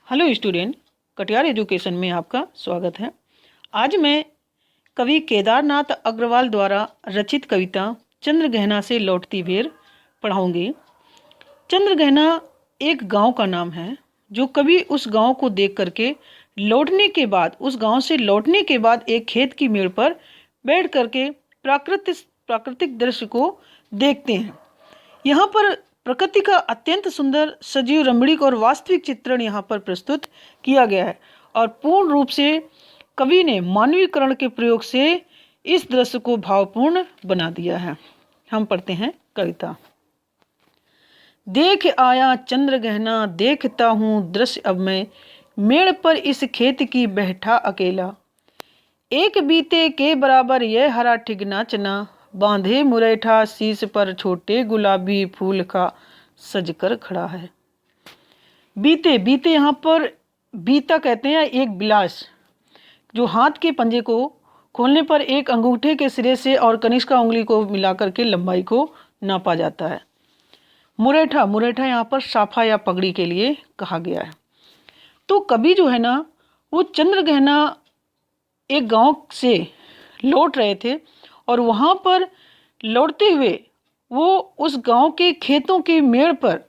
Hello student, Katiyar education में आपका स्वागत है। आज मैं कवि केदारनाथ अग्रवाल द्वारा रचित कविता चंद्रगहना से लौटती बेर पढ़ाऊंगी। चंद्रगहना एक गांव का नाम है जो कवि उस गांव को देख करके उस गांव से लौटने के बाद एक खेत की मेड़ पर बैठ करके प्राकृतिक दृश्य को देखते हैं। यहाँ पर प्रकृति का अत्यंत सुंदर, सजीव, रमणीक और वास्तविक चित्रण यहाँ पर प्रस्तुत किया गया है और पूर्ण रूप से कवि ने मानवीकरण के प्रयोग से इस दृश्य को भावपूर्ण बना दिया है। हम पढ़ते हैं कविता। देख आया चंद्रगहना, देखता हूँ दृश्य अब मैं, मेड़ पर इस खेत की बैठा अकेला। एक बीते के बराबर यह हरा ठिगना चना, बांधे मुरैठा शीश पर छोटे गुलाबी फूल का सजकर खड़ा है। बीते बीते यहाँ पर बीता कहते हैं एक बिलास, जो हाथ के पंजे को खोलने पर एक अंगूठे के सिरे से और कनिष्का उंगली को मिलाकर के लंबाई को नापा जाता है। मुरैठा, मुरैठा यहाँ पर साफा या पगड़ी के लिए कहा गया है। तो कवि जो है ना, वो चंद्रगहना एक गांव से लौट रहे थे और वहाँ पर लौटते हुए वो उस गांव के खेतों की मेड़ पर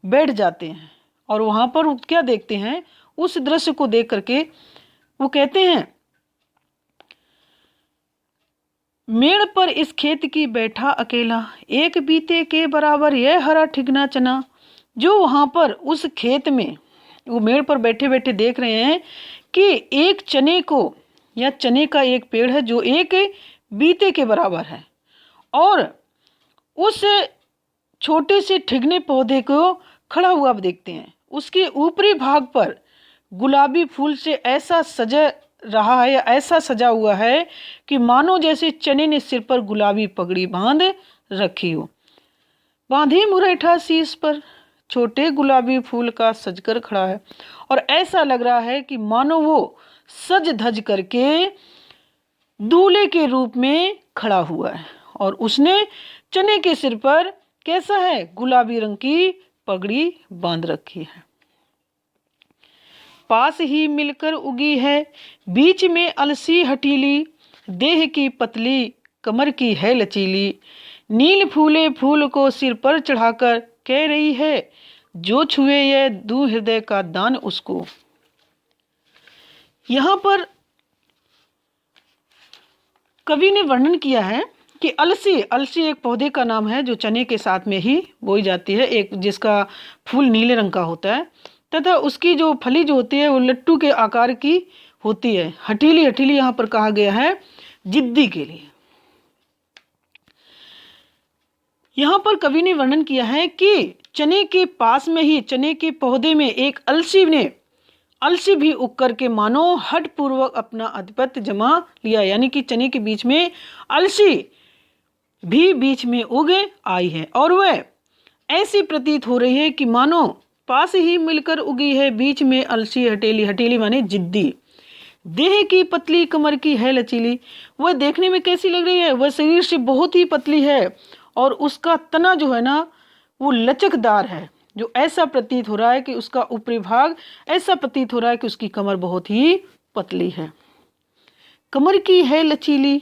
बैठ जाते हैं और वहाँ पर क्या देखते हैं, उस दृश्य को देख करके वो कहते हैं, मेड़ पर इस खेत की बैठा अकेला, एक बीते के बराबर यह हरा ठिगना चना। जो वहाँ पर उस खेत में वो मेड़ पर बैठे बैठे देख रहे हैं कि एक चने को या चने का एक पेड़ है जो एक बीते के बराबर है और उस छोटे से ठिगने पौधे को खड़ा हुआ देखते हैं। उसके ऊपरी भाग पर गुलाबी फूल से ऐसा सजा रहा है, ऐसा सजा हुआ है कि मानो जैसे चने ने सिर पर गुलाबी पगड़ी बांध रखी हो। बांधी मुरैठा शीश पर छोटे गुलाबी फूल का सजकर खड़ा है और ऐसा लग रहा है कि मानो वो सज धज करके दूल्हे के रूप में खड़ा हुआ है और उसने चने के सिर पर कैसा है, गुलाबी रंग की पगड़ी बांध रखी है। पास ही मिलकर उगी है बीच में अलसी हटीली, देह की पतली कमर की है लचीली, नील फूले फूल को सिर पर चढ़ाकर कह रही है, जो छुए यह दूं हृदय का दान उसको। यहाँ पर कवि ने वर्णन किया है कि अलसी, अलसी एक पौधे का नाम है जो चने के साथ में ही बोई जाती है, एक जिसका फूल नीले रंग का होता है तथा उसकी जो फली जो होती है वो लट्टू के आकार की होती है। हटीली, हटीली यहाँ पर कहा गया है जिद्दी के लिए। यहाँ पर कवि ने वर्णन किया है कि चने के पास में ही, चने के पौधे में एक अलसी भी उग करके मानो हठ पूर्वक अपना आधिपत्य जमा लिया, यानी कि चने के बीच में अलसी भी बीच में उग आई है और वह ऐसी प्रतीत हो रही है कि मानो पास ही मिलकर उगी है बीच में अलसी हटेली, हटेली माने जिद्दी, देह की पतली कमर की है लचीली। वह देखने में कैसी लग रही है, वह शरीर से बहुत ही पतली है और उसका तना जो है ना वो लचकदार है, जो ऐसा प्रतीत हो रहा है कि उसका ऊपरी भाग ऐसा प्रतीत हो रहा है कि उसकी कमर बहुत ही पतली है, कमर की है लचीली।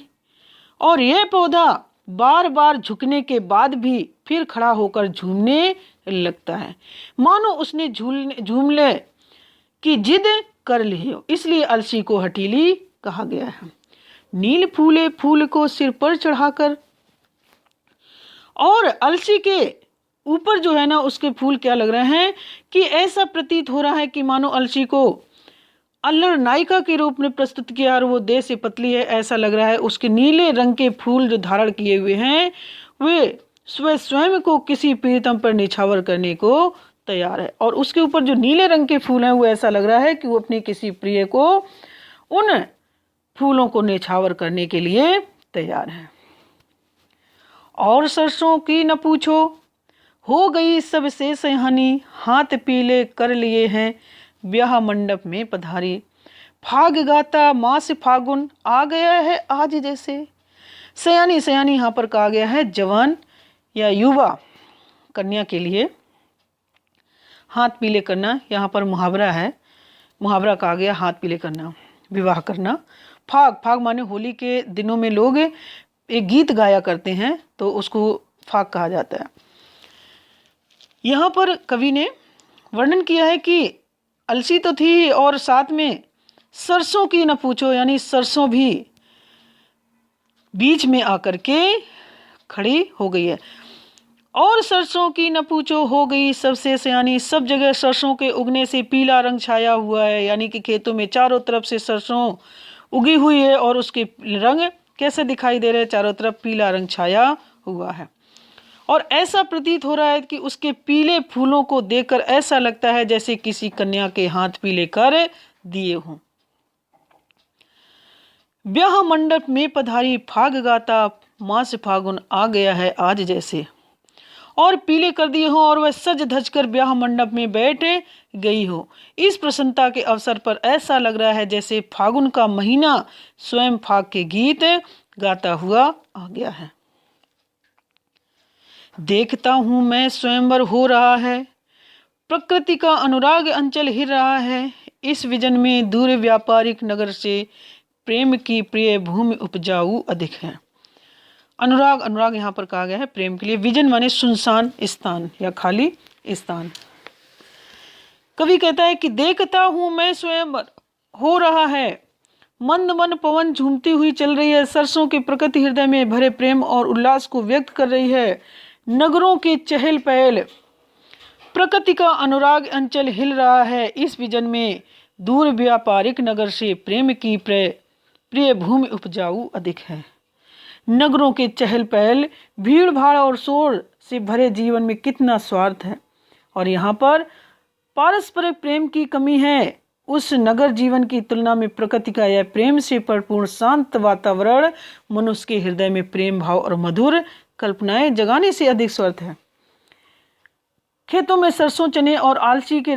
और यह पौधा बार बार झुकने के बाद भी फिर खड़ा होकर झूमने लगता है, मानो उसने झूमने की जिद कर ली हो, इसलिए अलसी को हटीली कहा गया है। नील फूले फूल को सिर पर चढ़ाकर, और अलसी के ऊपर जो है ना उसके फूल क्या लग रहे हैं कि ऐसा प्रतीत हो रहा है कि मानो अलसी को अल्लड़ नायिका के रूप में प्रस्तुत किया और वो देह से पतली है, ऐसा लग रहा है। उसके नीले रंग के फूल जो धारण किए हुए हैं वे स्वयं को किसी प्रीतम पर निछावर करने को तैयार है और उसके ऊपर जो नीले रंग के फूल हैं वो ऐसा लग रहा है कि वो अपनी किसी प्रिय को उन फूलों को निछावर करने के लिए तैयार है। और सरसों की न पूछो, हो गई सबसे सयानी, हाथ पीले कर लिए हैं ब्याह मंडप में पधारी, फाग गाता मास फागुन आ गया है आज जैसे। सयानी, सयानी यहाँ पर कहा गया है जवान या युवा कन्या के लिए। हाथ पीले करना यहाँ पर मुहावरा है, मुहावरा कहा गया हाथ पीले करना, विवाह करना। फाग, फाग माने होली के दिनों में लोग एक गीत गाया करते हैं तो उसको फाग कहा जाता है। यहाँ पर कवि ने वर्णन किया है कि अलसी तो थी और साथ में सरसों की न पूछो, यानी सरसों भी बीच में आकर के खड़ी हो गई है। और सरसों की न पूछो हो गई सबसे सयानी, सब जगह सरसों के उगने से पीला रंग छाया हुआ है, यानी कि खेतों में चारों तरफ से सरसों उगी हुई है और उसके रंग कैसे दिखाई दे रहे हैं, चारों तरफ पीला रंग छाया हुआ है। और ऐसा प्रतीत हो रहा है कि उसके पीले फूलों को देखकर ऐसा लगता है जैसे किसी कन्या के हाथ पीले कर दिए हों। ब्याह मंडप में पधारी फाग गाता, मास फागुन आ गया है आज जैसे, और पीले कर दिए हो और वह सज धज कर ब्याह मंडप में बैठ गई हो। इस प्रसन्नता के अवसर पर ऐसा लग रहा है जैसे फागुन का महीना स्वयं फाग के गीत गाता हुआ आ गया है। देखता हूं मैं स्वयंवर हो रहा है, प्रकृति का अनुराग अंचल हिर रहा है, इस विजन में दूर व्यापारिक नगर से प्रेम की प्रिय भूमि उपजाऊ अधिक है। अनुराग, अनुराग यहाँ पर कहा गया है प्रेम के लिए। विजन माने सुनसान स्थान या खाली स्थान। कवि कहता है कि देखता हूं मैं स्वयं हो रहा है, मंद मन पवन झूमती हुई चल रही है, सरसों के प्रकृति हृदय में भरे प्रेम और उल्लास को व्यक्त कर रही है। नगरों के चहल पहल, प्रकृति का अनुराग अंचल हिल रहा है, इस विजन में दूर व्यापारिक नगर से प्रेम की प्रिय भूमि उपजाऊ अधिक है। नगरों के चहल पहल, भीड़ भाड़ और शोर से भरे जीवन में कितना स्वार्थ है, और यहाँ पर पारस्परिक प्रेम की कमी है। उस नगर जीवन की तुलना में प्रकृति का यह प्रेम से परिपूर्ण शांत वातावरण मनुष्य के हृदय में प्रेम भाव और मधुर कल्पनाएं जगाने से अधिक स्वर्थ है। खेतों में सरसों, चने और अलसी के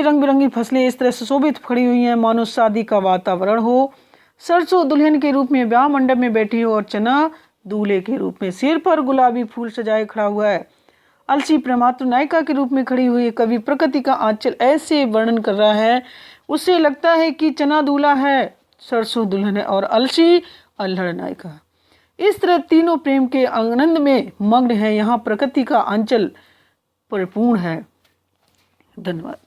रंग बिरंगी फसलें इस तरह सुशोभित खड़ी हुई हैं मानो शादी का वातावरण हो। सरसों दुल्हन के रूप में ब्याह मंडप में बैठी हो और चना दूल्हे के रूप में सिर पर गुलाबी फूल सजाए खड़ा हुआ है। अलसी प्रमात्र नायिका के रूप में खड़ी हुई है। कवि प्रकृति का आंचल ऐसे वर्णन कर रहा है, उससे लगता है कि चना दूल्हा है, सरसों दुल्हन है और अलसी अल्हड़ नायिका। इस तरह तीनों प्रेम के आनंद में मग्न है। यहाँ प्रकृति का आंचल परिपूर्ण है। धन्यवाद।